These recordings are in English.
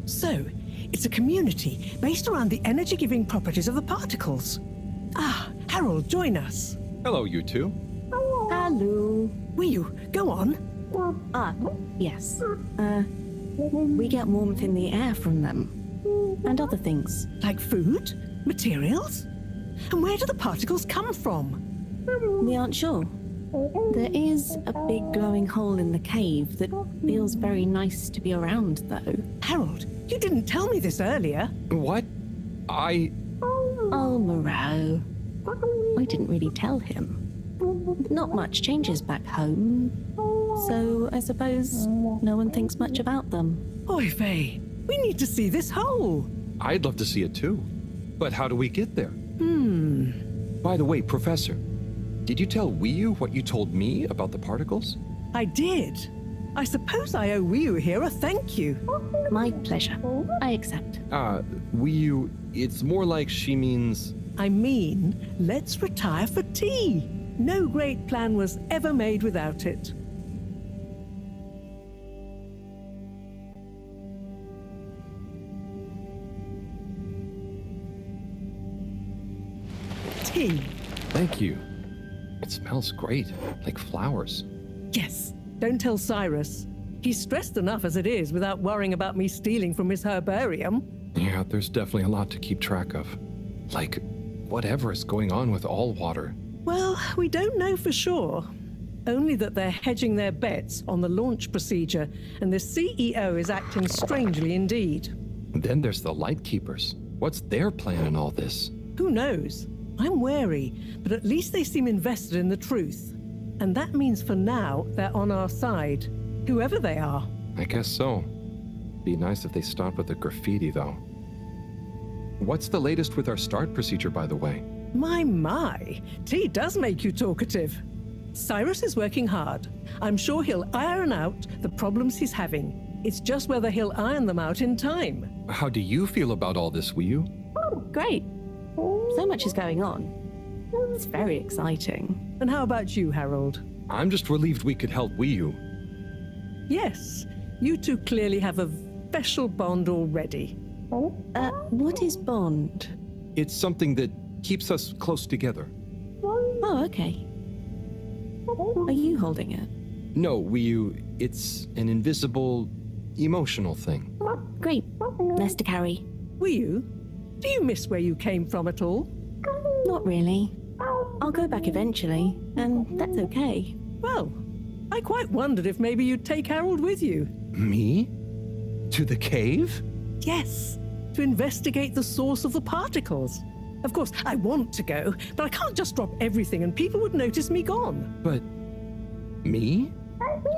So, it's a community based around the energy-giving properties of the particles. Ah, Harold, join us. Hello, you two. Hello. Weeoo, go on. Yes. We get warmth in the air from them. And other things. Like food? Materials? And where do the particles come from? We aren't sure. There is a big glowing hole in the cave that feels very nice to be around, though. Harold, you didn't tell me this earlier. What? Oh, Moreau. I didn't really tell him. Not much changes back home, so I suppose no one thinks much about them. Oy vey, we need to see this hole. I'd love to see it too. But how do we get there? By the way, Professor, did you tell Weeoo what you told me about the particles? I did. I suppose I owe Weeoo here a thank you. My pleasure. I accept. Weeoo, it's more like she means... I mean, let's retire for tea. No great plan was ever made without it. Tea. Thank you. It smells great, like flowers. Yes, don't tell Cyrus. He's stressed enough as it is without worrying about me stealing from his herbarium. Yeah, there's definitely a lot to keep track of. Like, whatever is going on with all water. Well, we don't know for sure. Only that they're hedging their bets on the launch procedure, and the CEO is acting strangely indeed. Then there's the Lightkeepers. What's their plan in all this? Who knows? I'm wary, but at least they seem invested in the truth. And that means for now, they're on our side, whoever they are. I guess so. Be nice if they stopped with the graffiti, though. What's the latest with our start procedure, by the way? My, tea does make you talkative. Cyrus is working hard. I'm sure he'll iron out the problems he's having. It's just whether he'll iron them out in time. How do you feel about all this, Weeoo? Great. So much is going on. It's very exciting. And how about you, Harold? I'm just relieved we could help Weeoo. Yes, you two clearly have a special bond already. What is bond? It's something that keeps us close together. Oh, okay. Are you holding it? No, Weeoo, it's an invisible, emotional thing. Great. Less to carry. Weeoo, do you miss where you came from at all? Not really. I'll go back eventually, and that's okay. Well, I quite wondered if maybe you'd take Harold with you. Me? To the cave? Yes, to investigate the source of the particles. Of course, I want to go, but I can't just drop everything and people would notice me gone. But... me?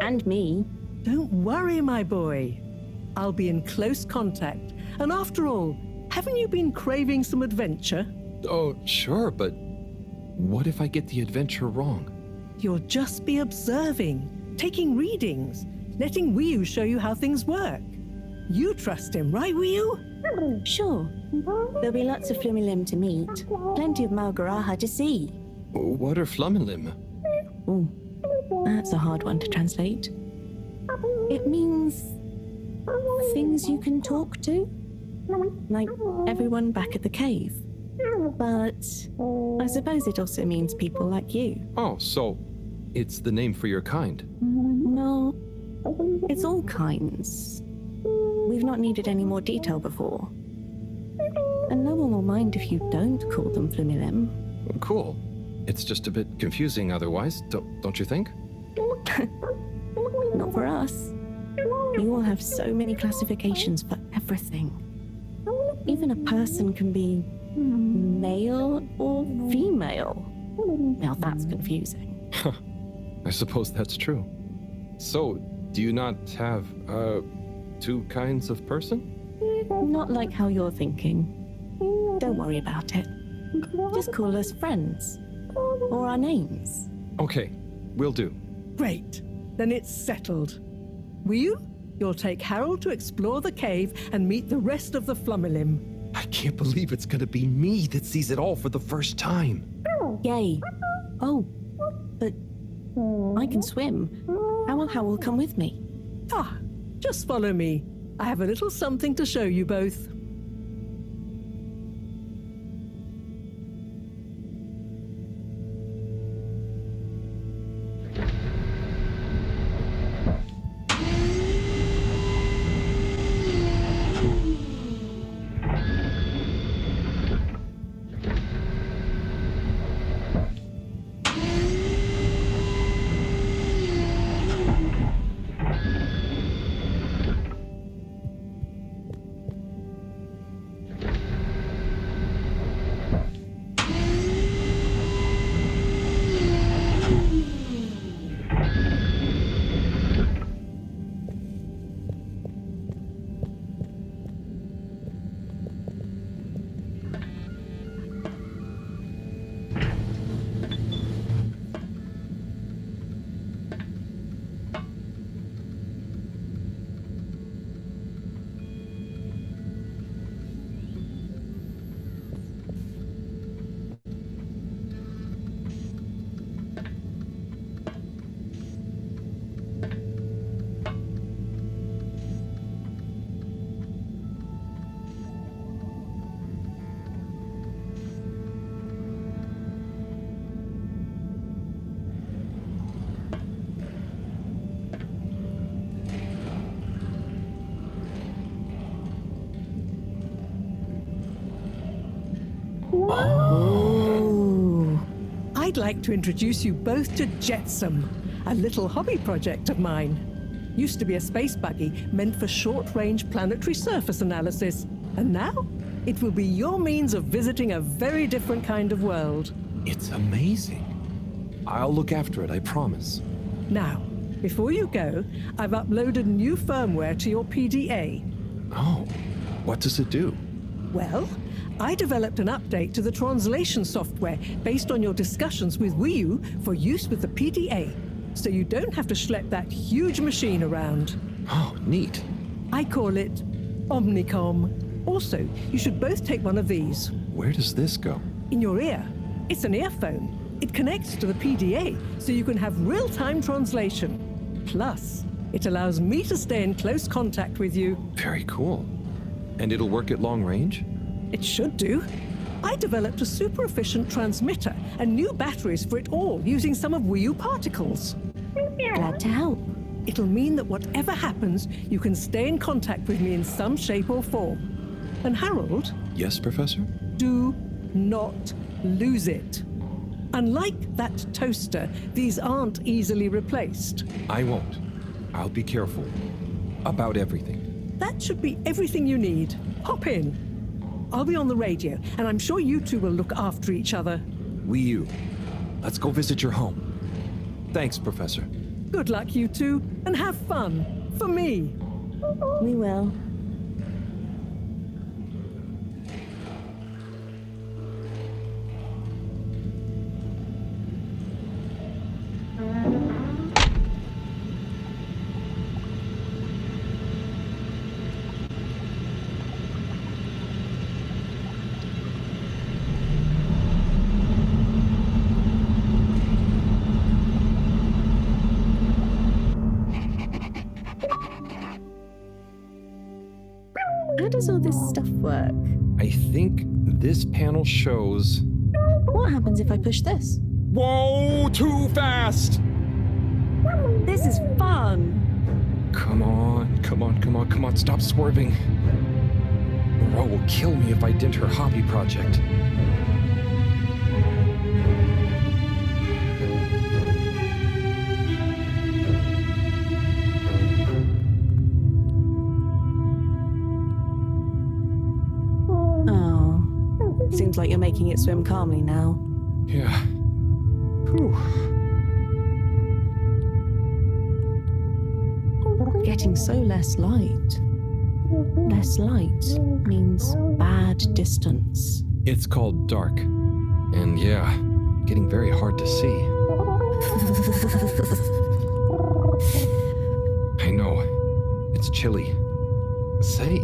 And me. Don't worry, my boy. I'll be in close contact. And after all, haven't you been craving some adventure? Oh, sure, but what if I get the adventure wrong? You'll just be observing, taking readings, letting Weeoo show you how things work. You trust him, right, Weeoo? Sure. There'll be lots of Flumilim to meet. Plenty of Malgaraha to see. What are Flumilim? Ooh, that's a hard one to translate. It means things you can talk to. Like everyone back at the cave. But I suppose it also means people like you. Oh, so it's the name for your kind. No, it's all kinds. We've not needed any more detail before. And no one will mind if you don't call them Flumilim. Cool. It's just a bit confusing otherwise, don't you think? Not for us. You all have so many classifications for everything. Even a person can be male or female. Now that's confusing. I suppose that's true. So, do you not have, two kinds of person? Not like how you're thinking. Don't worry about it. Just call us friends. Or our names. Okay, will do. Great. Then it's settled. Weeoo, you'll take Harold to explore the cave and meet the rest of the Flumilim. I can't believe it's gonna be me that sees it all for the first time. Yay. Oh, but I can swim. How will Howell come with me? Ah, just follow me. I have a little something to show you both. Oh. I'd like to introduce you both to Jetsam, a little hobby project of mine. Used to be a space buggy meant for short-range planetary surface analysis, and now it will be your means of visiting a very different kind of world. It's amazing. I'll look after it, I promise. Now, before you go, I've uploaded new firmware to your PDA. Oh, what does it do? Well, I developed an update to the translation software based on your discussions with Weeoo for use with the PDA, so you don't have to schlep that huge machine around. Oh, neat. I call it Omnicom. Also, you should both take one of these. Where does this go? In your ear. It's an earphone. It connects to the PDA, so you can have real-time translation. Plus, it allows me to stay in close contact with you. Very cool. And it'll work at long range? It should do. I developed a super efficient transmitter and new batteries for it all using some of Weeoo particles. Glad to help. It'll mean that whatever happens, you can stay in contact with me in some shape or form. And Harold? Yes, Professor? Do not lose it. Unlike that toaster, these aren't easily replaced. I won't. I'll be careful. About everything. That should be everything you need. Hop in. I'll be on the radio, and I'm sure you two will look after each other. Weeoo, let's go visit your home. Thanks, Professor. Good luck, you two, and have fun. For me. We will. How does all this stuff work? I think this panel shows... What happens if I push this? Whoa, too fast! This is fun! Come on, come on, come on, come on, stop swerving. Ro will kill me if I dent her hobby project. Seems like you're making it swim calmly now. Yeah. Whew. Getting so less light. Less light means bad distance. It's called dark. And yeah, getting very hard to see. I know. It's chilly. Say,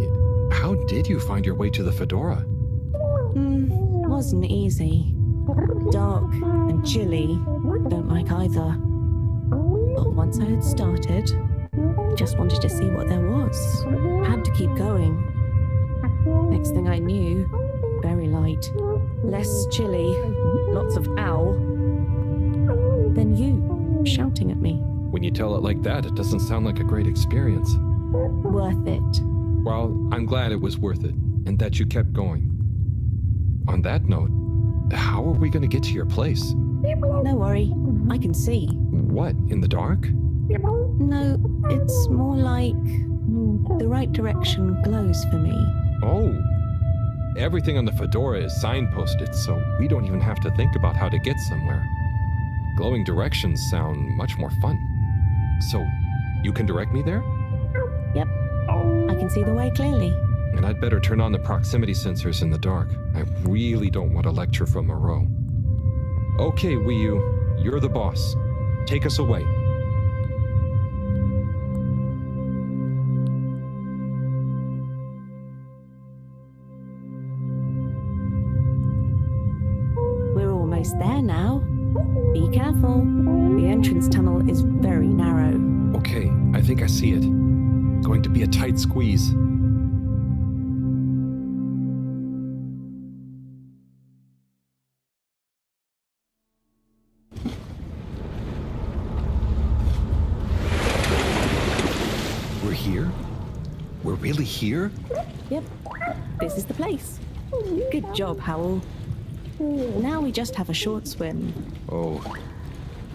how did you find your way to the Fedora? Wasn't easy. Dark and chilly. Don't like either. But once I had started, just wanted to see what there was. Had to keep going. Next thing I knew, very light, less chilly, lots of ow. Then you, shouting at me. When you tell it like that, it doesn't sound like a great experience. Worth it. Well, I'm glad it was worth it, and that you kept going. On that note, how are we going to get to your place? No worry, I can see. What, in the dark? No, it's more like the right direction glows for me. Oh. Everything on the Fedora is signposted, so we don't even have to think about how to get somewhere. Glowing directions sound much more fun. So, you can direct me there? Yep, I can see the way clearly. And I'd better turn on the proximity sensors in the dark. I really don't want a lecture from Moreau. Okay, Weeoo, you're the boss. Take us away. We're almost there now. Be careful. The entrance tunnel is very narrow. Okay, I think I see it. Going to be a tight squeeze. We're here? We're really here? Yep, this is the place. Good job, Howell. Now we just have a short swim. Oh,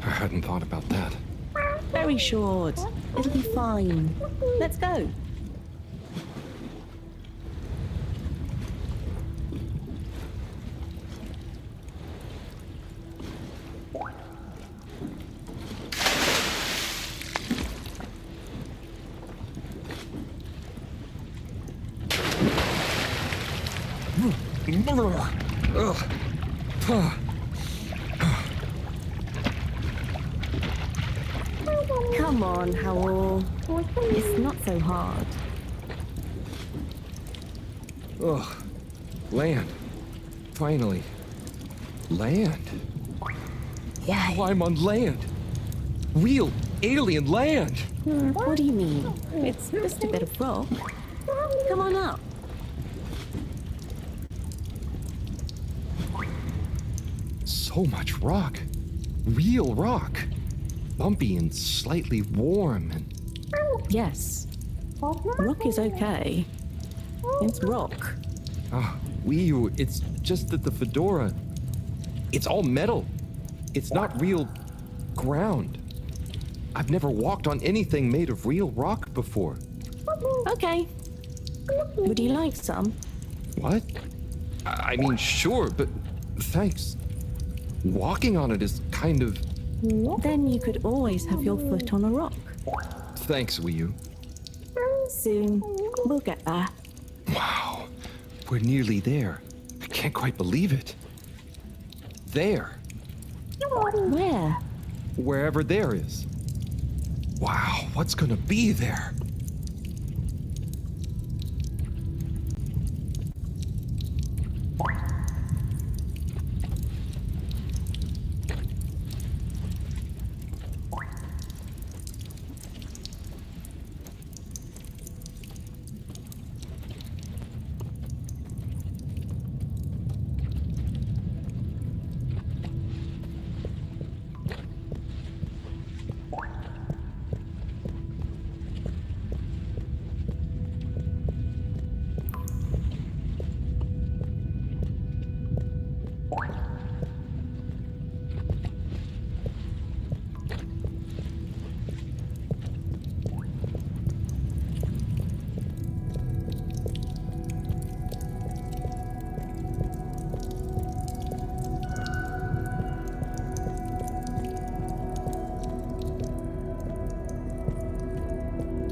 I hadn't thought about that. Very short. It'll be fine. Let's go. Come on, Howell. It's not so hard. Ugh. Land. Finally. Land. Yeah. Wow, I'm on land. Real alien land. What do you mean? It's just a bit of rock. Come on up. So much rock. Real rock. Bumpy and slightly warm and... Yes. Rock is okay. It's rock. Ah, Weeoo, it's just that the Fedora... It's all metal. It's not real ground. I've never walked on anything made of real rock before. Okay. Would you like some? What? I mean, sure, but thanks. Walking on it is kind of... Then you could always have your foot on a rock. Thanks, Weeoo. Soon, we'll get there. Wow, we're nearly there. I can't quite believe it. There. Where? Wherever there is. Wow, what's gonna be there?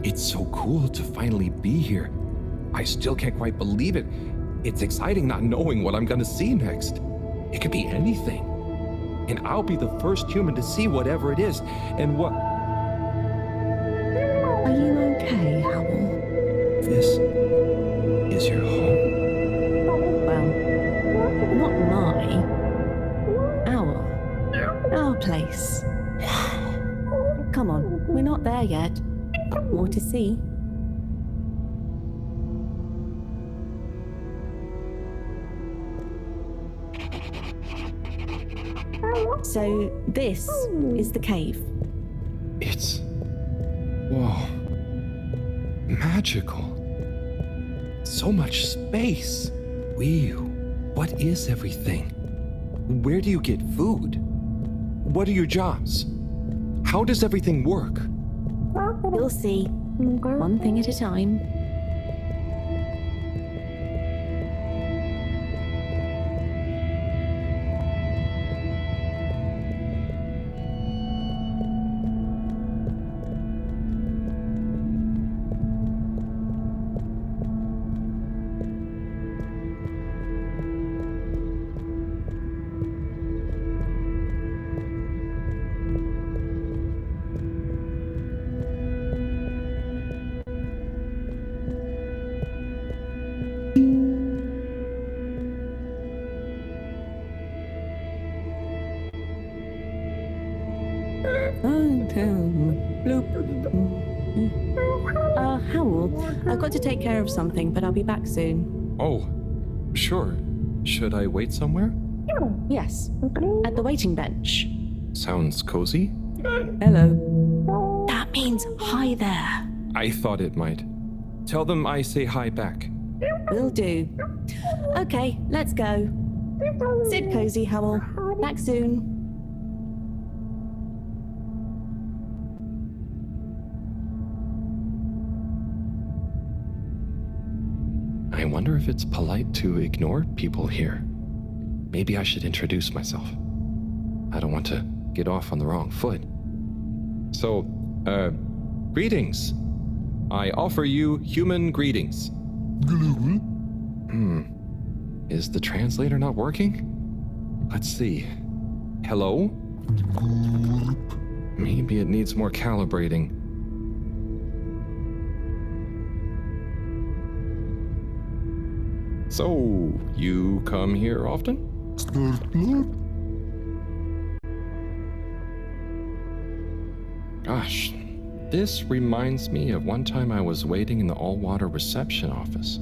It's so cool to finally be here. I still can't quite believe it. It's exciting not knowing what I'm gonna see next. It could be anything. And I'll be the first human to see whatever it is. And what... Are you okay, Howell? This is your home? Well, not mine. Our place. Come on, we're not there yet. More to see. So, this is the cave. It's... whoa. Magical. So much space. Weeoo, what is everything? Where do you get food? What are your jobs? How does everything work? You'll see. One thing at a time. Howell, I've got to take care of something, but I'll be back soon. Oh, sure. Should I wait somewhere? Yes, at the waiting bench. Sounds cozy. Hello. That means hi there. I thought it might. Tell them I say hi back. Will do. Okay, let's go. Sit cozy, Howell. Back soon. I wonder if it's polite to ignore people here. Maybe I should introduce myself. I don't want to get off on the wrong foot. So, greetings. I offer you human greetings. Is the translator not working? Let's see. Hello? Maybe it needs more calibrating. So, you come here often? Gosh, this reminds me of one time I was waiting in the all-water reception office.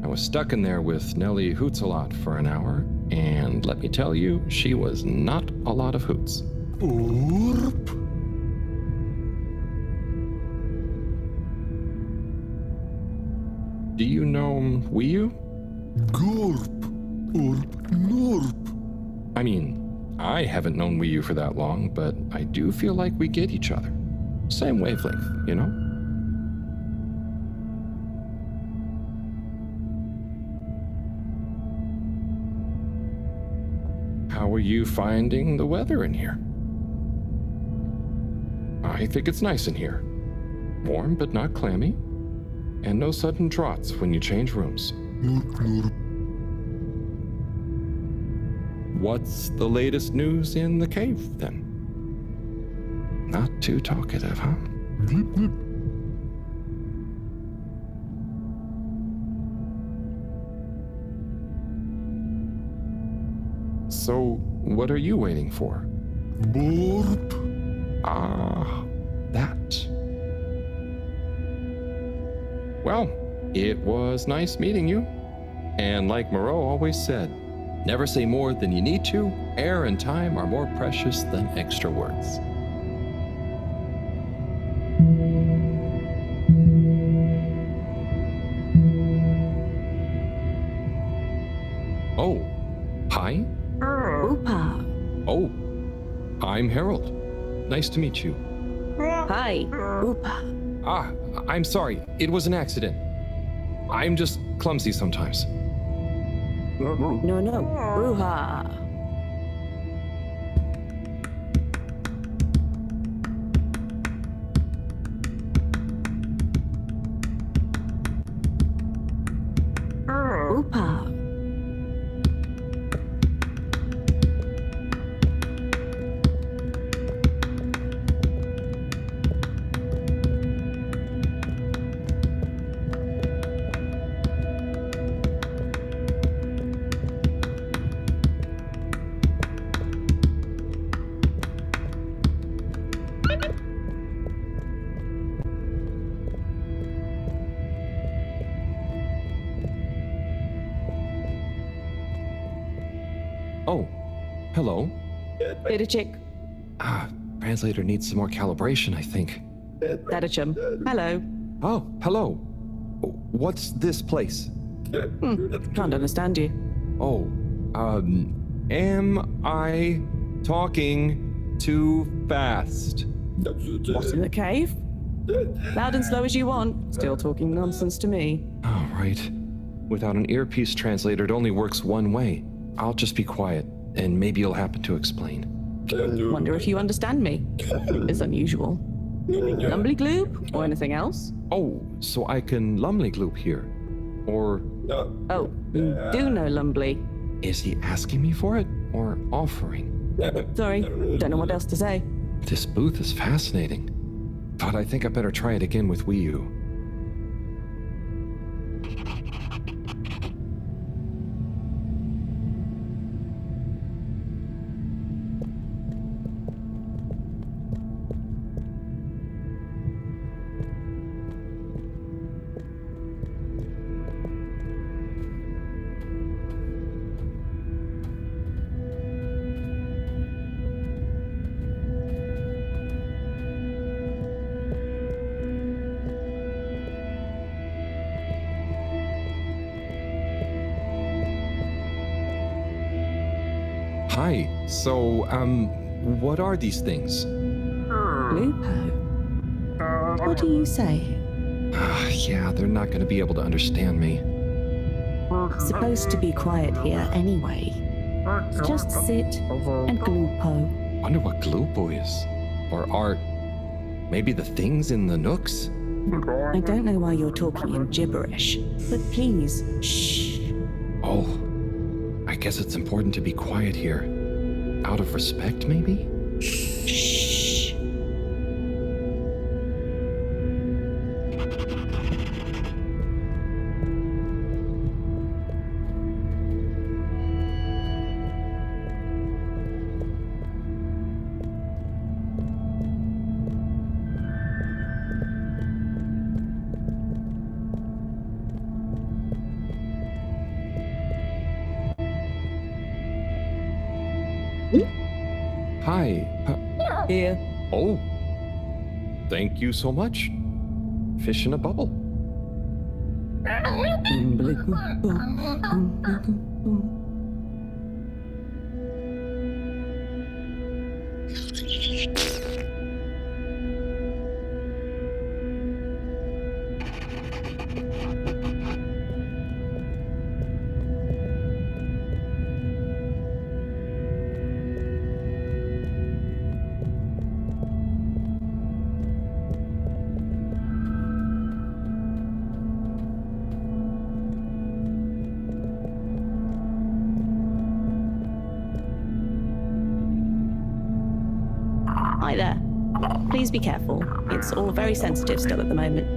I was stuck in there with Nellie Hoots-a-lot for an hour, and let me tell you, she was not a lot of hoots. Do you know Weeoo? Gorp or Norp. I mean, I haven't known Weeoo for that long, but I do feel like we get each other. Same wavelength, you know? How are you finding the weather in here? I think it's nice in here. Warm but not clammy. And no sudden draughts when you change rooms. Norp. What's the latest news in the cave, then? Not too talkative, huh? Glip glip. So, what are you waiting for? Borp. Ah, that. Well, it was nice meeting you. And like Moreau always said, never say more than you need to. Air and time are more precious than extra words. Oh, hi? Oopa. Oh, I'm Harold. Nice to meet you. Hi. Oopa. Ah, I'm sorry. It was an accident. I'm just clumsy sometimes. No. Ooha. Oopa. Hello? Bit chick. Ah, translator needs some more calibration, I think. Dadachum. Hello. Oh, hello. What's this place? Can't understand you. Oh, am I talking too fast? What's in the cave? Loud and slow as you want. Still talking nonsense to me. Oh, right. Without an earpiece translator, it only works one way. I'll just be quiet, and maybe you'll happen to explain. Wonder if you understand me. It's unusual. Lumbly gloop or anything else? Oh, so I can lumley gloop here. Or Oh, you do know Lumbly. is he asking me for it or offering? Sorry, don't know what else to say. This booth is fascinating, but I think I better try it again with Weeoo. Hi, so, what are these things? Lupo. What do you say? Yeah, they're not gonna be able to understand me. Supposed to be quiet here anyway. Just sit and glupo. Wonder what Gloopo is. Or art. Maybe the things in the nooks? I don't know why you're talking in gibberish, but please, shh. Oh, I guess it's important to be quiet here. Out of respect, maybe? Shh. Hi. Here. Oh. Thank you so much. Fish in a bubble. Hi there. Please be careful. It's all very sensitive still at the moment.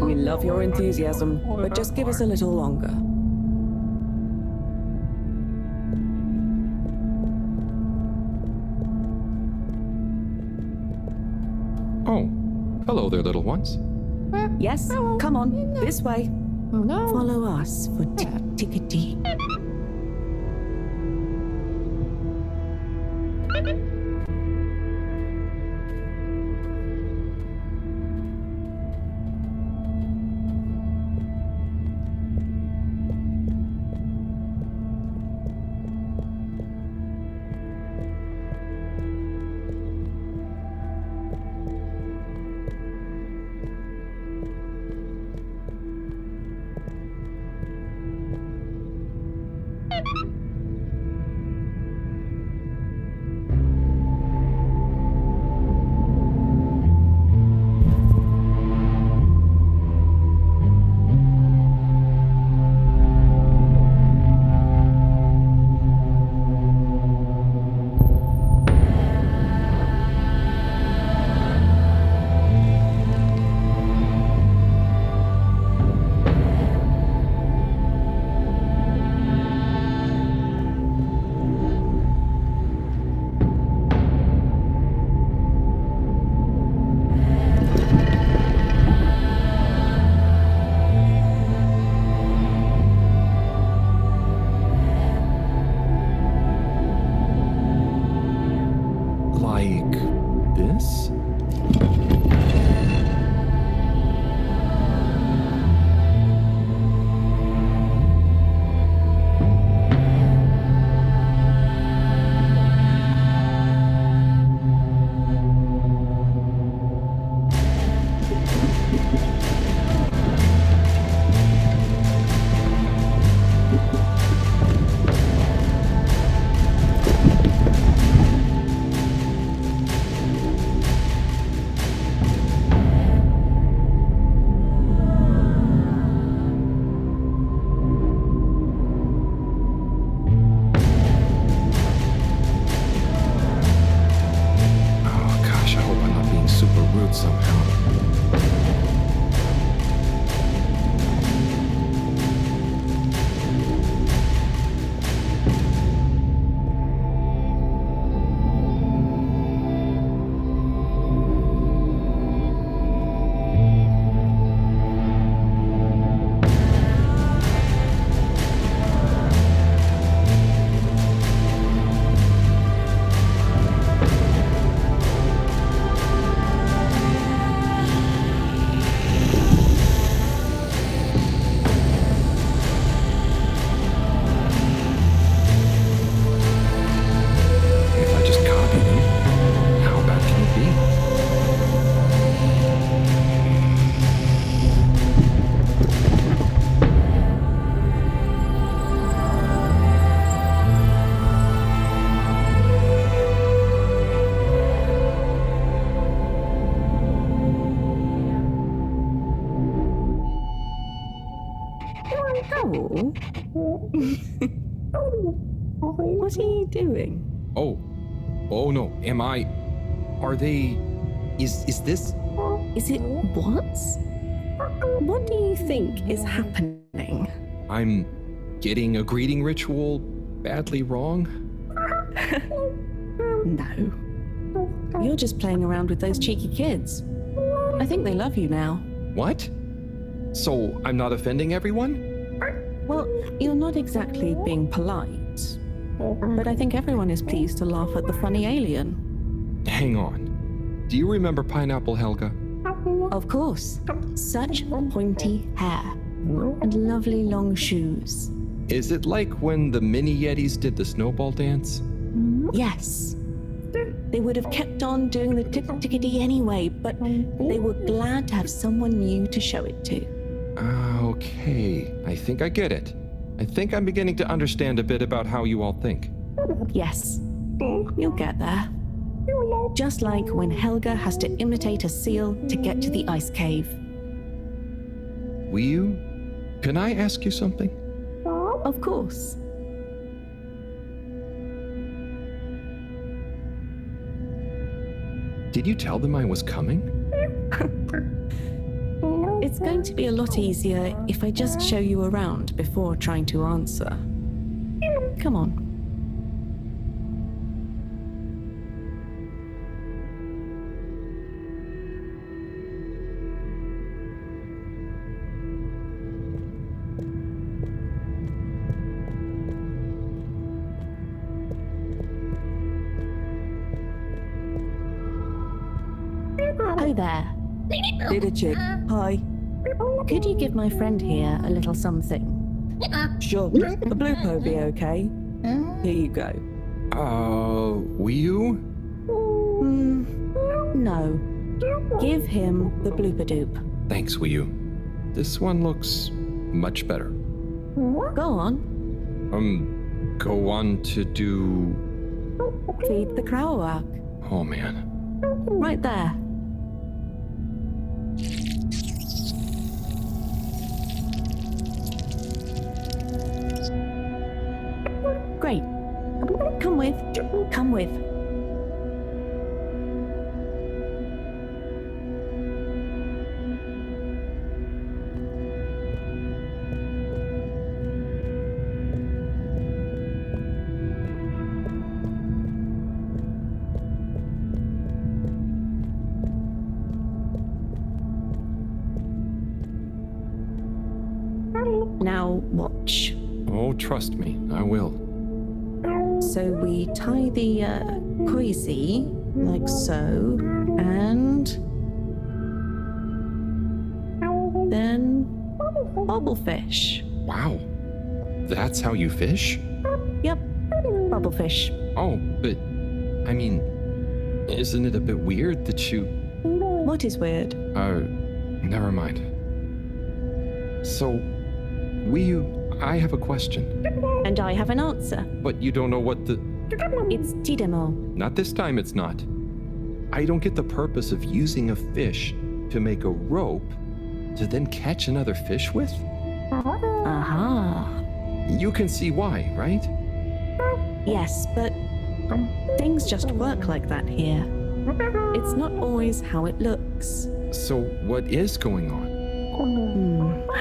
We love your enthusiasm, but just give us a little longer. Oh, hello there, little ones. Yes, come on, this way. Follow us for tickety. What are you doing? Oh no, am I? Are they? Is this? Is it what? What do you think is happening? I'm getting a greeting ritual badly wrong? No. You're just playing around with those cheeky kids. I think they love you now. What? So I'm not offending everyone? Well, you're not exactly being polite, but I think everyone is pleased to laugh at the funny alien. Hang on. Do you remember Pineapple Helga? Of course. Such pointy hair and lovely long shoes. Is it like when the mini Yetis did the snowball dance? Yes. They would have kept on doing the tick-tickety anyway, but they were glad to have someone new to show it to. Okay, I think I get it. I think I'm beginning to understand a bit about how you all think. Yes, you'll get there. Just like when Helga has to imitate a seal to get to the ice cave. Weeoo, can I ask you something? Of course. Did you tell them I was coming? It's going to be a lot easier if I just show you around before trying to answer. Come on. Oh there. Little chick. Hi. Could you give my friend here a little something? Sure. A blooper will be okay. Here you go. Weeoo? No. Give him the blooper doop. Thanks, Weeoo. This one looks much better. Go on. Go on to do... Feed the crowak. Oh man. Right there. Great. Come with. Come with. Now watch. Oh, trust me, I will. So we tie the coisy like so, and then bubblefish. Wow. That's how you fish? Yep, bubblefish. Oh, but... I mean... Isn't it a bit weird that you... What is weird? Never mind. So... Weeoo, I have a question. And I have an answer. But you don't know what the... It's Tidemo. Not this time, it's not. I don't get the purpose of using a fish to make a rope to then catch another fish with? Aha. You can see why, right? Yes, but things just work like that here. It's not always how it looks. So what is going on?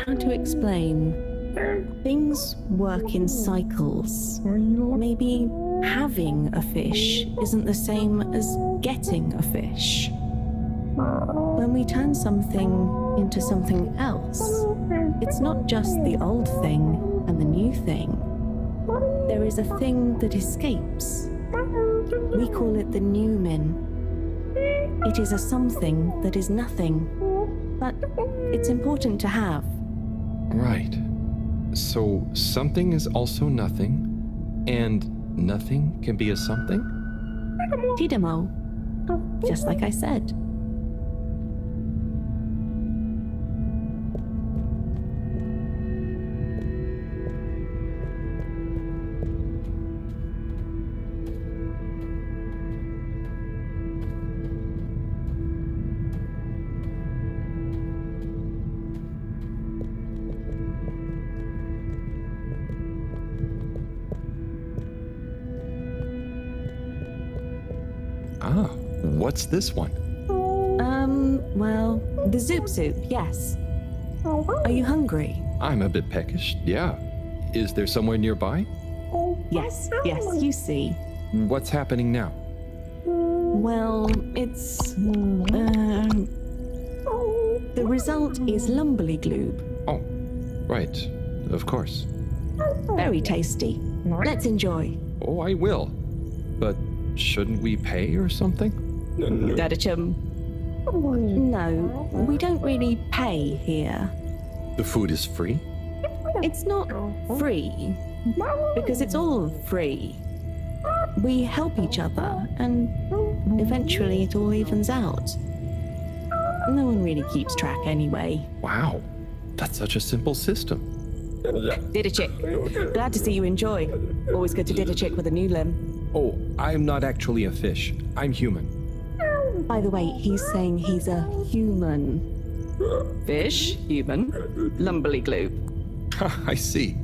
How to explain? Things work in cycles. Maybe having a fish isn't the same as getting a fish. When we turn something into something else, it's not just the old thing and the new thing. There is a thing that escapes. We call it the Newman. It is a something that is nothing, but it's important to have. Right. So something is also nothing, and nothing can be a something? Tidemo. Just like I said. Ah, what's this one? Well, the Zoop Soup, yes. Are you hungry? I'm a bit peckish, yeah. Is there somewhere nearby? Yes, you see. What's happening now? Well, it's. The result is Lumberly Gloob. Oh, right. Of course. Very tasty. Let's enjoy. Oh, I will. But shouldn't we pay or something? Dadachum. No, we don't really pay here. The food is free? It's not free, because it's all free. We help each other, and eventually it all evens out. No one really keeps track anyway. Wow, that's such a simple system. Didachick, glad to see you enjoy. Always good to Didachick with a new limb. Oh, I'm not actually a fish. I'm human. By the way, he's saying he's a human. Fish, human, Lumberly Gloob. I see.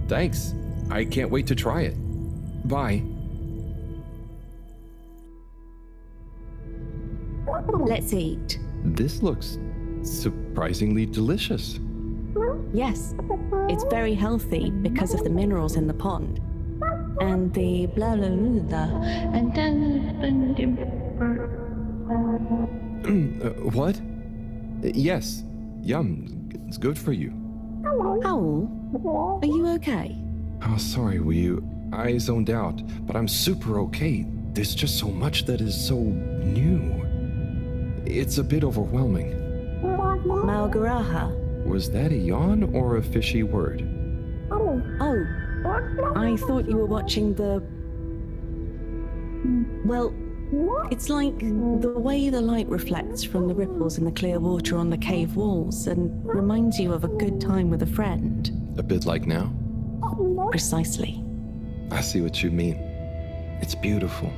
Thanks. I can't wait to try it. Bye. Let's eat. This looks surprisingly delicious. Yes, it's very healthy because of the minerals in the pond. And the blah blah blah blah. And What? Yes. Yum. It's good for you. Howl, are you okay? Oh, sorry, Weeoo. I zoned out, but I'm super okay. There's just so much that is so new. It's a bit overwhelming. Malgaraha. Was that a yawn or a fishy word? Oh, I thought you were watching the... Well, it's like the way the light reflects from the ripples in the clear water on the cave walls and reminds you of a good time with a friend. A bit like now? Precisely. I see what you mean. It's beautiful.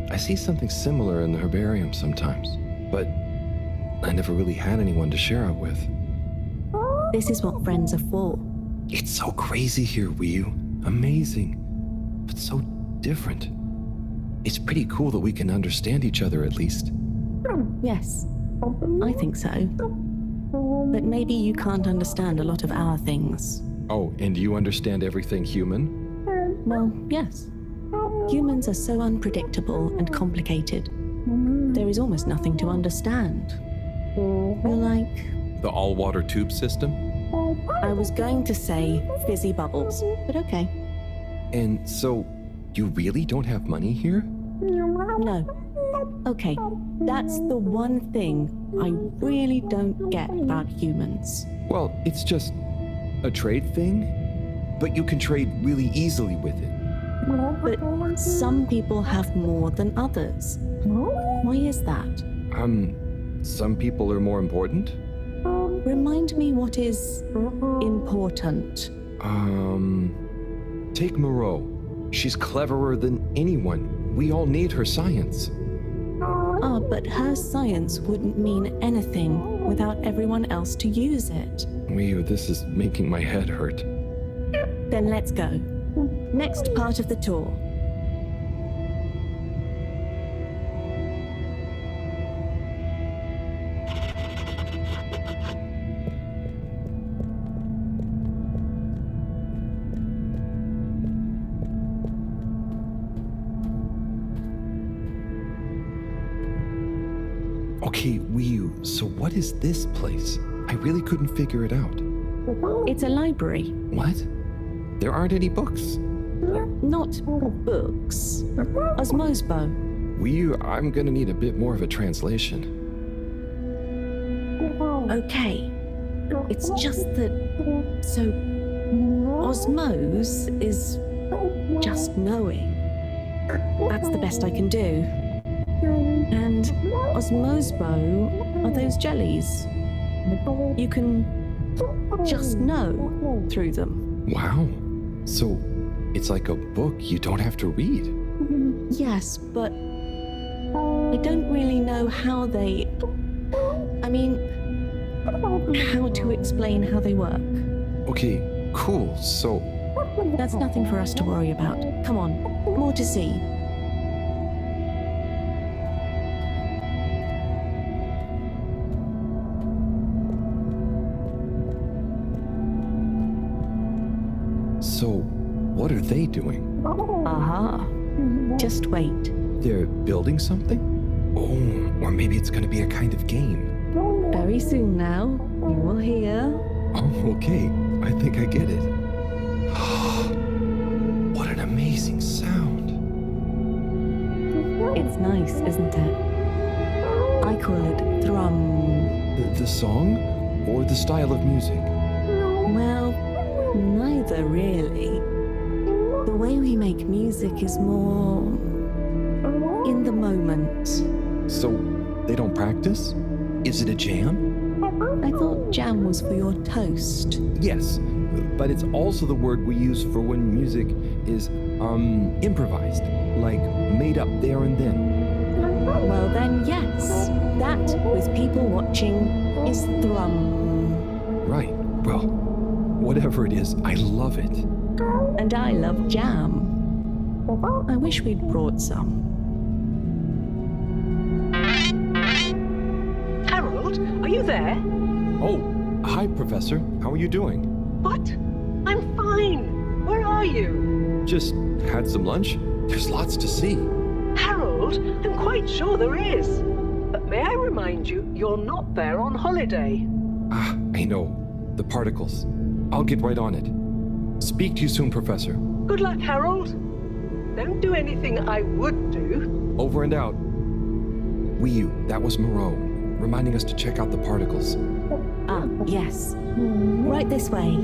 I see something similar in the herbarium sometimes, but I never really had anyone to share it with. This is what friends are for. It's so crazy here, Weeoo. Amazing, but so different. It's pretty cool that we can understand each other at least. Yes, I think so. But maybe you can't understand a lot of our things. Oh, and you understand everything human? Well, yes. Humans are so unpredictable and complicated. There is almost nothing to understand. You're like... The all-water tube system? I was going to say fizzy bubbles, but okay. And so, you really don't have money here? No. Okay, that's the one thing I really don't get about humans. Well, it's just a trade thing, but you can trade really easily with it. But some people have more than others. Why is that? Some people are more important? Remind me what is important. Take Moreau. She's cleverer than anyone. We all need her science. Ah, but her science wouldn't mean anything without everyone else to use it. Weeoo, this is making my head hurt. Then let's go. Next part of the tour. Okay, Weeoo, so what is this place? I really couldn't figure it out. It's a library. What? There aren't any books. Not books. Osmosbo. Weeoo, I'm gonna need a bit more of a translation. Okay. It's just that... So... Osmose is... just knowing. That's the best I can do. And Osmosbo are those jellies. You can just know through them. Wow. So, it's like a book you don't have to read. Yes, but I don't really know how they... I mean, how to explain how they work. Okay, cool. So, That's nothing for us to worry about. Come on, more to see. they doing? Aha. Just wait. They're building something? Oh, or maybe it's gonna be a kind of game. Very soon now, you will hear. Oh, okay. I think I get it. What an amazing sound. It's nice, isn't it? I call it thrum. The song or the style of music? Well, neither really. The way we make music is more in the moment. So they don't practice? Is it a jam? I thought jam was for your toast. Yes, but it's also the word we use for when music is improvised, like made up there and then. Well then, yes. That, with people watching, is thrum. Right. Well, whatever it is, I love it. And I love jam. I wish we'd brought some. Harold, are you there? Oh, hi, Professor. How are you doing? What? I'm fine. Where are you? Just had some lunch. There's lots to see. Harold, I'm quite sure there is. But may I remind you, you're not there on holiday. Ah, I know. The particles. I'll get right on it. Speak to you soon, Professor. Good luck, Harold. Don't do anything I would do. Over and out. Weeoo, that was Moreau, reminding us to check out the particles. Ah, yes. Right this way.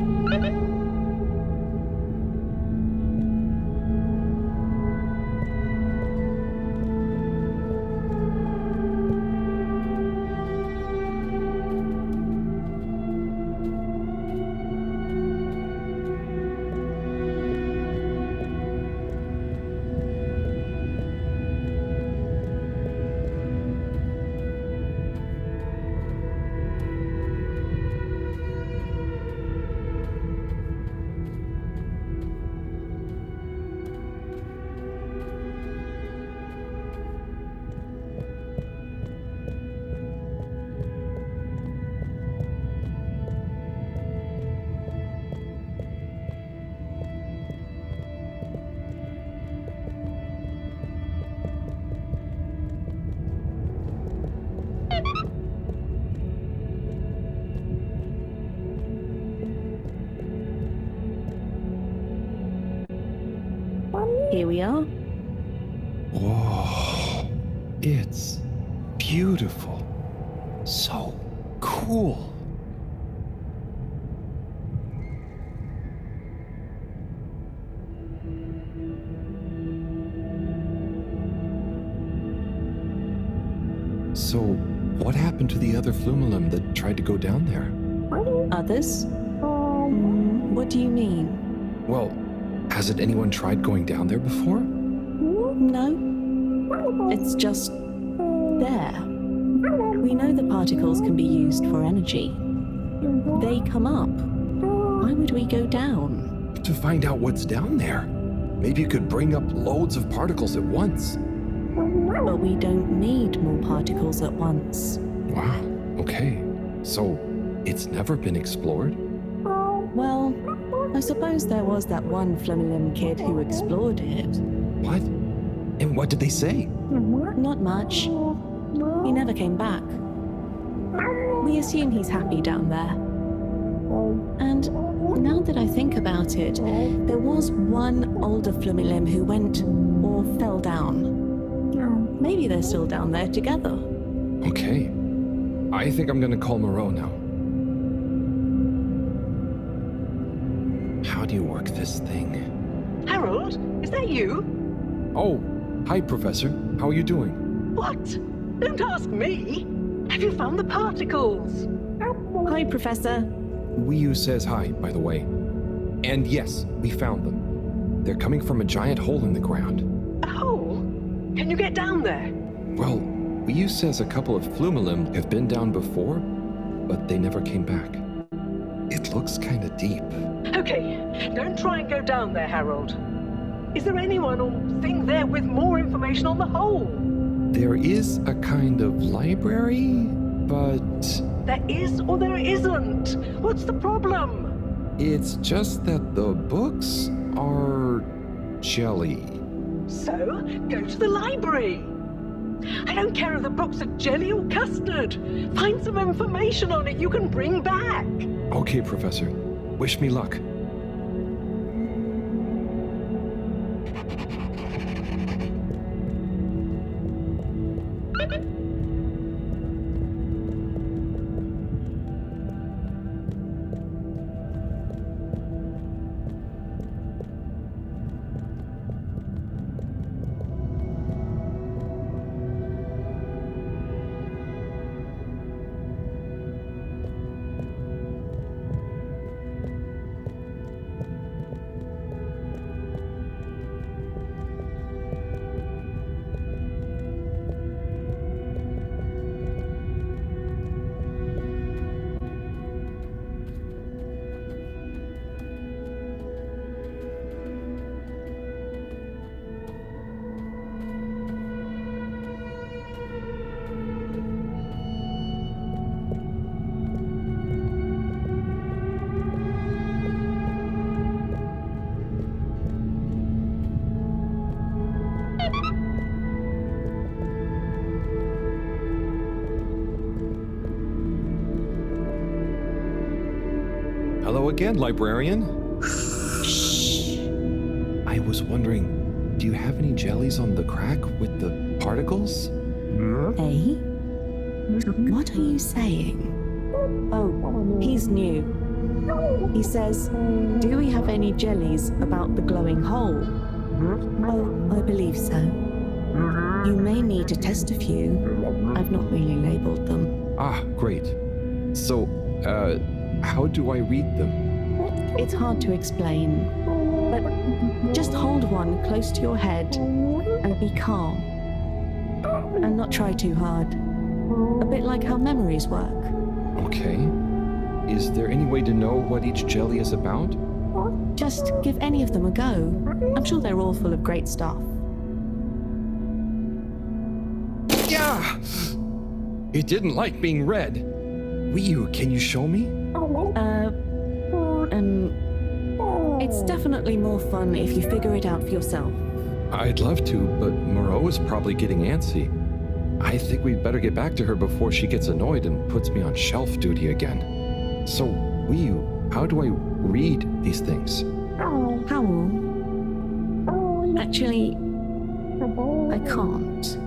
Here we are. Whoa, it's beautiful. So cool. So, what happened to the other Flumelum that tried to go down there? Others? What do you mean? Well, hasn't anyone tried going down there before? No. It's just there. We know the particles can be used for energy. They come up. Why would we go down? To find out what's down there. Maybe you could bring up loads of particles at once. But we don't need more particles at once. Wow, okay. So, it's never been explored? Well, I suppose there was that one Flumelum kid who explored it. What? And what did they say? Not much. He never came back. We assume he's happy down there. And now that I think about it, there was one older Flumelum who went or fell down. Maybe they're still down there together. Okay. I think I'm gonna call Moreau now. How do you work this thing? Harold, is that you? Oh, hi, Professor. How are you doing? What? Don't ask me. Have you found the particles? Hi, Professor. Weeoo says hi, by the way. And yes, we found them. They're coming from a giant hole in the ground. A hole? Can you get down there? Well, Weeoo says a couple of Flumelum have been down before, but they never came back. It looks kind of deep. Okay, don't try and go down there, Harold. Is there anyone or thing there with more information on the hole? There is a kind of library, but There is or there isn't. What's the problem? it's just that the books are jelly? So, go to the library. I don't care if the box of jelly or custard. Find some information on it you can bring back. Okay, Professor. Wish me luck. Hello again, librarian. Shh. I was wondering, do you have any jellies on the crack with the particles? Eh? What are you saying? Oh, he's new. He says, do we have any jellies about the glowing hole? Oh, I believe so. You may need to test a few. I've not really labeled them. Ah, great. So, how do I read them? It's hard to explain, but just hold one close to your head and be calm. And not try too hard. A bit like how memories work. Okay. Is there any way to know what each jelly is about? Just give any of them a go. I'm sure they're all full of great stuff. Yeah! It didn't like being read. Weeoo, can you show me? It's definitely more fun if you figure it out for yourself. I'd love to, but Moreau is probably getting antsy. I think we'd better get back to her before she gets annoyed and puts me on shelf duty again. So, Weeoo, how do I read these things? How? Actually, I can't.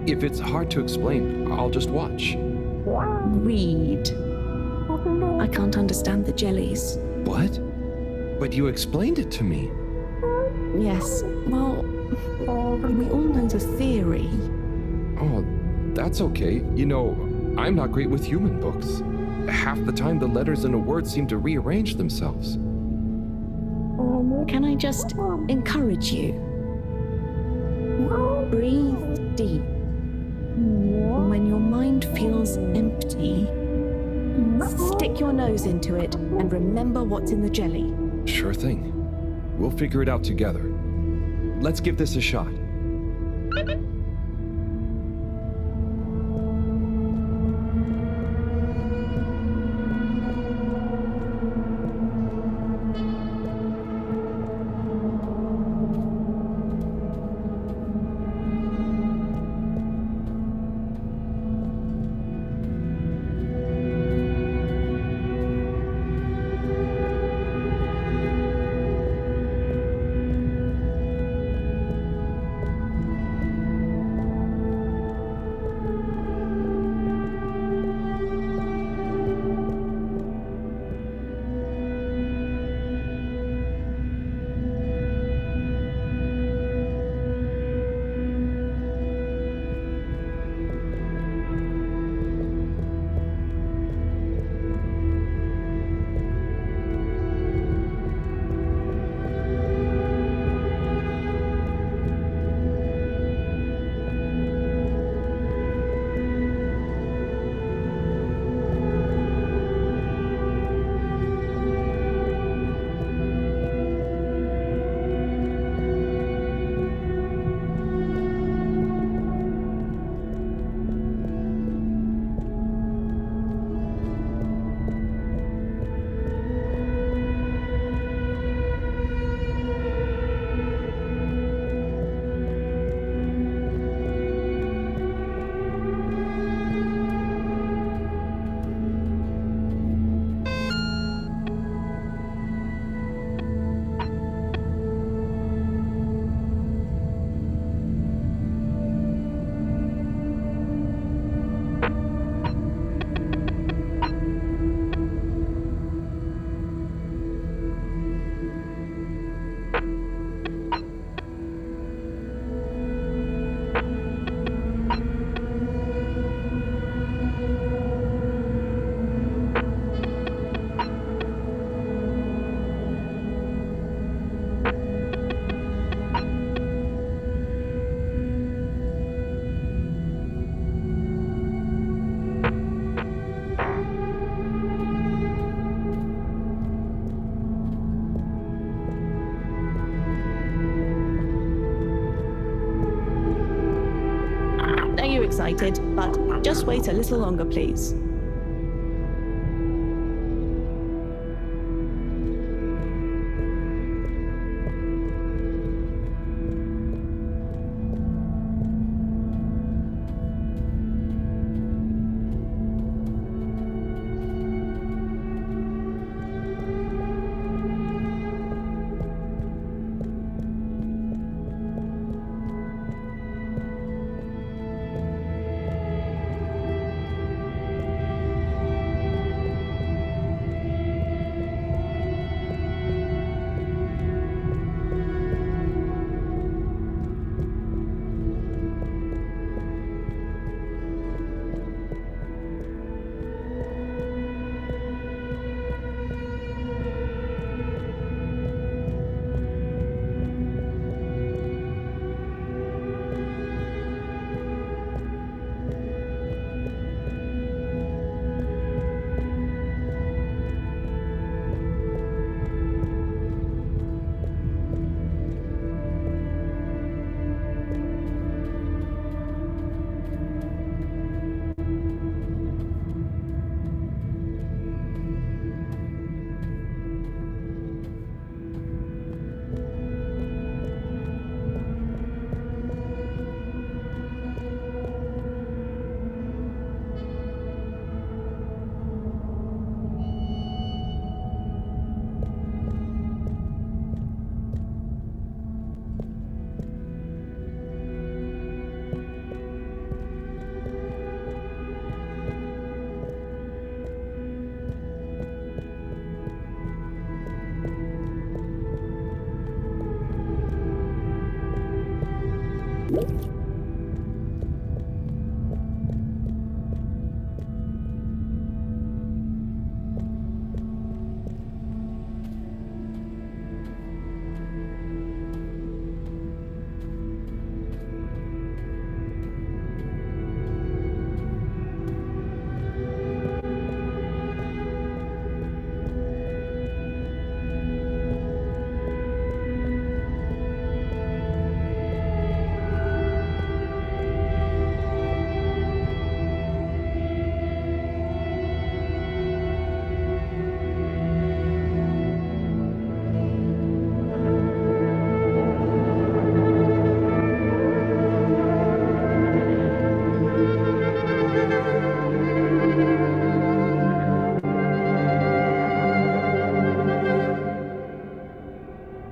If it's hard to explain, I'll just watch. Read. I can't understand the jellies. What? But you explained it to me. Yes, well, we all know the theory. Oh, that's okay. You know, I'm not great with human books. Half the time the letters in a word seem to rearrange themselves. Can I just encourage you? Breathe deep. When your mind feels empty, stick your nose into it and remember what's in the jelly. Sure thing. We'll figure it out together. Let's give this a shot. you excited, but just wait a little longer, please.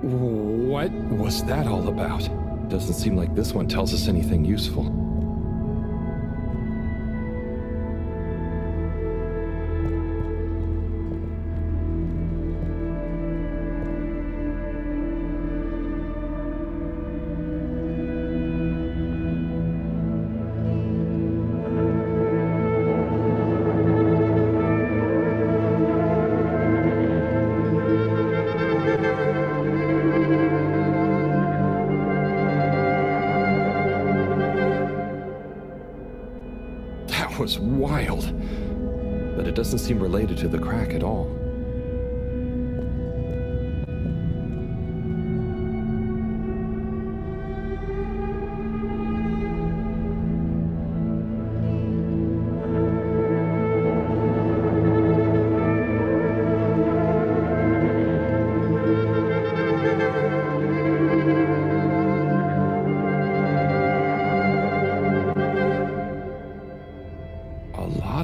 What was that all about? Doesn't seem like this one tells us anything useful. Was wild, but it doesn't seem related to the crack at all.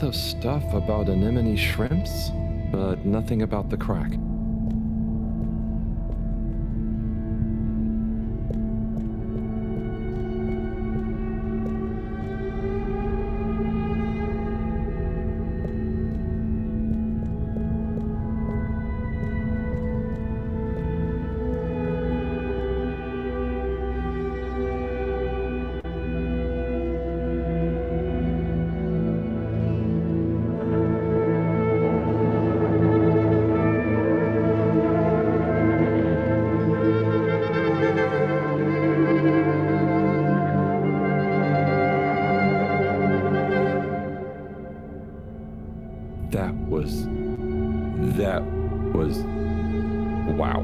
Of stuff about anemone shrimps, but nothing about the crack. That was wow.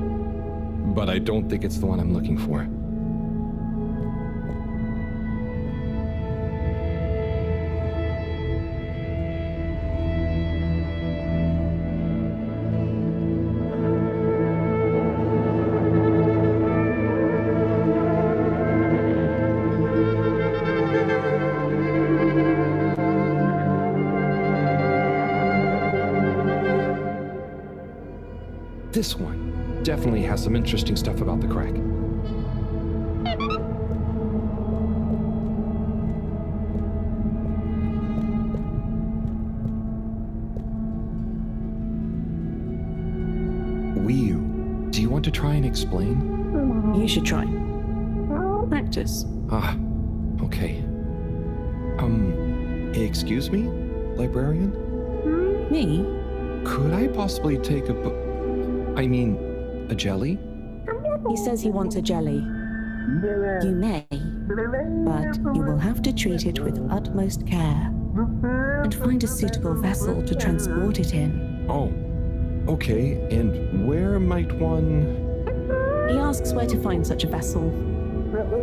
But I don't think it's the one I'm looking for. This one definitely has some interesting stuff about the crack. Weeoo, do you want to try and explain? You should try. Practice. Ah, okay. Excuse me, librarian? Me? Could I possibly take a jelly? He says he wants a jelly. You may, but you will have to treat it with utmost care and find a suitable vessel to transport it in. Oh, okay. And where might one... He asks where to find such a vessel.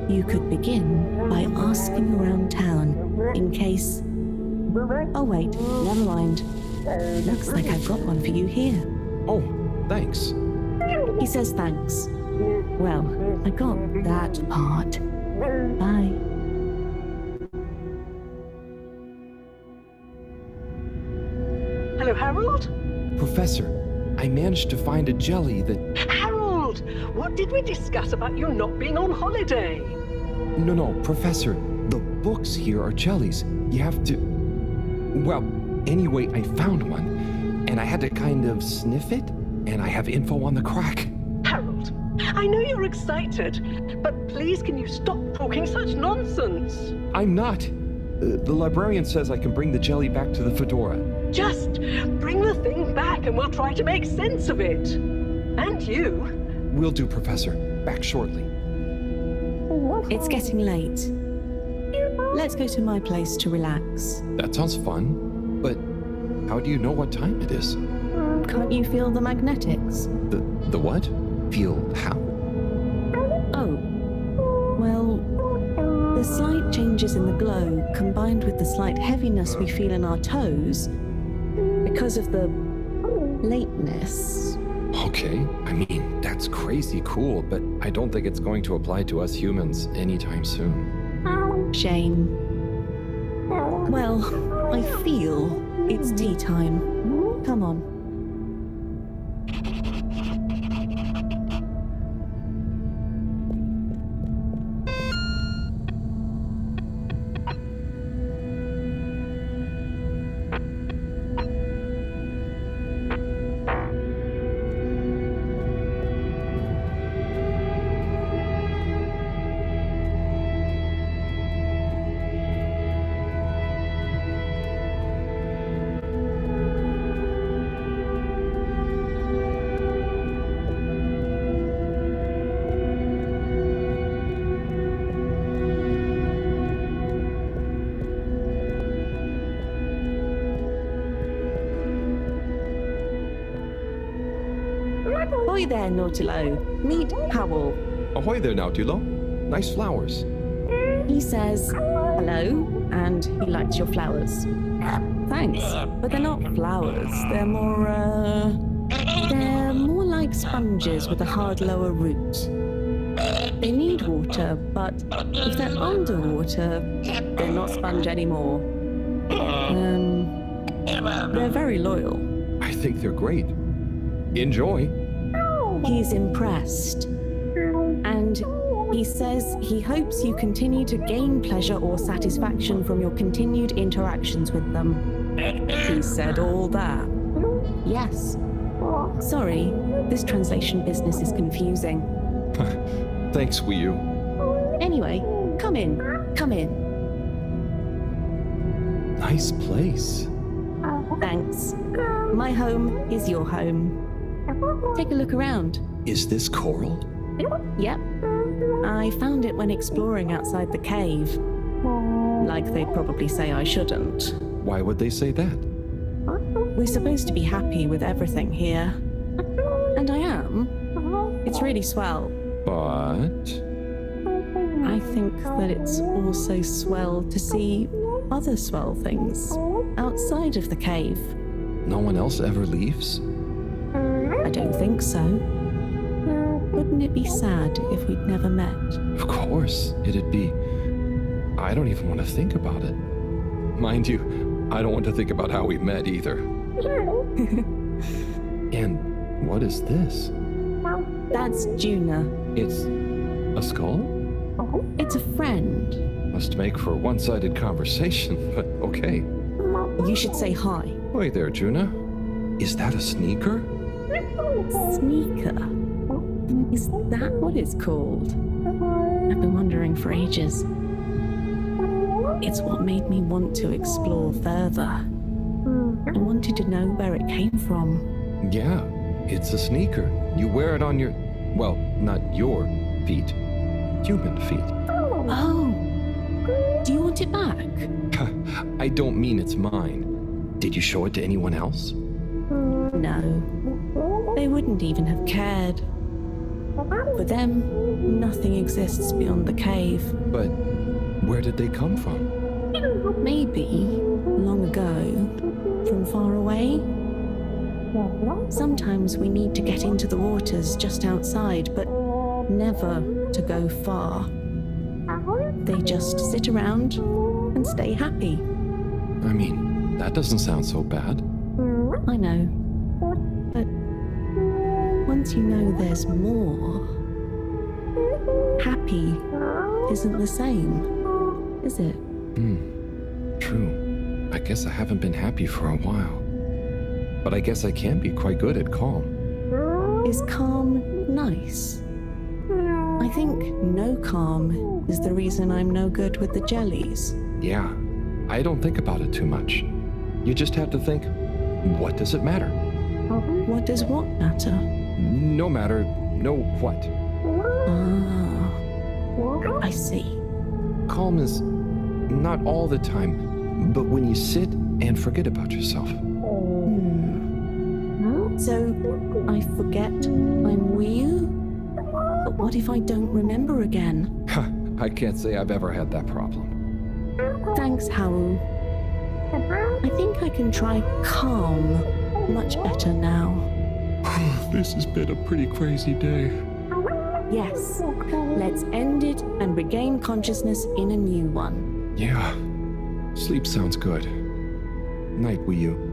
You could begin by asking around town in case... Oh wait, never mind. Looks like I've got one for you here. Oh, thanks. He says thanks. Well, I got that part. Bye. Hello, Harold? Professor, I managed to find a jelly that... Harold, what did we discuss about you not being on holiday? No, Professor, the books here are jellies. You have to... Well, anyway, I found one, and I had to kind of sniff it, and I have info on the crack. Harold, I know you're excited, but please can you stop talking such nonsense? I'm not. The librarian says I can bring the jelly back to the Fedora. Just bring the thing back and we'll try to make sense of it. And you? Will do, Professor. Back shortly. It's getting late. Let's go to my place to relax. That sounds fun, but how do you know what time it is? Can't you feel the magnetics? The what? Feel how? Oh, well, the slight changes in the glow combined with the slight heaviness we feel in our toes because of the lateness. Okay, I mean, that's crazy cool, but I don't think it's going to apply to us humans anytime soon. Shame. Well, I feel it's tea time. Come on. Ahoy there, Nautilo. Meet Howell. Ahoy there, Nautilo. Nice flowers. He says hello, and he likes your flowers. Thanks, but they're not flowers. They're more like sponges with a hard lower root. They need water, but if they're underwater, they're not sponge anymore. They're very loyal. I think they're great. Enjoy. He's impressed. And he says he hopes you continue to gain pleasure or satisfaction from your continued interactions with them. He said all that. Yes. Sorry, this translation business is confusing. Thanks, Weeoo. Anyway, come in. Come in. Nice place. Thanks. My home is your home. Take a look around. Is this coral? Yep. I found it when exploring outside the cave. Like they'd probably say I shouldn't. Why would they say that? We're supposed to be happy with everything here. And I am. It's really swell. But... I think that it's also swell to see other swell things outside of the cave. no one else ever leaves? I don't think so. Wouldn't it be sad if we'd never met? Of course, it'd be... I don't even want to think about it. Mind you, I don't want to think about how we met either. And What is this? That's Juna. It's a skull? It's a friend. Must make for a one-sided conversation, but okay. You should say hi. Wait there, Juna. Is that a sneaker? Sneaker? Is that what it's called? I've been wondering for ages. It's what made me want to explore further. I wanted to know where it came from. Yeah, it's a sneaker. You wear it on your... well, not your feet. Human feet. Oh! Do you want it back? I don't mean it's mine. Did you show it to anyone else? No. They wouldn't even have cared. For them, nothing exists beyond the cave. But where did they come from? Maybe, long ago, from far away. Sometimes we need to get into the waters just outside, but never to go far. They just sit around and stay happy. I mean, that doesn't sound so bad. I know. But once you know there's more, happy isn't the same, is it? True. I guess I haven't been happy for a while. But I guess I can be quite good at calm. Is calm nice? I think no calm is the reason I'm no good with the jellies. Yeah, I don't think about it too much. You just have to think, what does it matter? What does what matter? No matter, no what. Ah, I see. Calm is not all the time, but when you sit and forget about yourself. So, I forget I'm Weeoo? But what if I don't remember again? I can't say I've ever had that problem. Thanks, Hao. I think I can try calm much better now. This has been a pretty crazy day. Yes, let's end it and regain consciousness in a new one. Yeah, sleep sounds good. Night, Weeoo.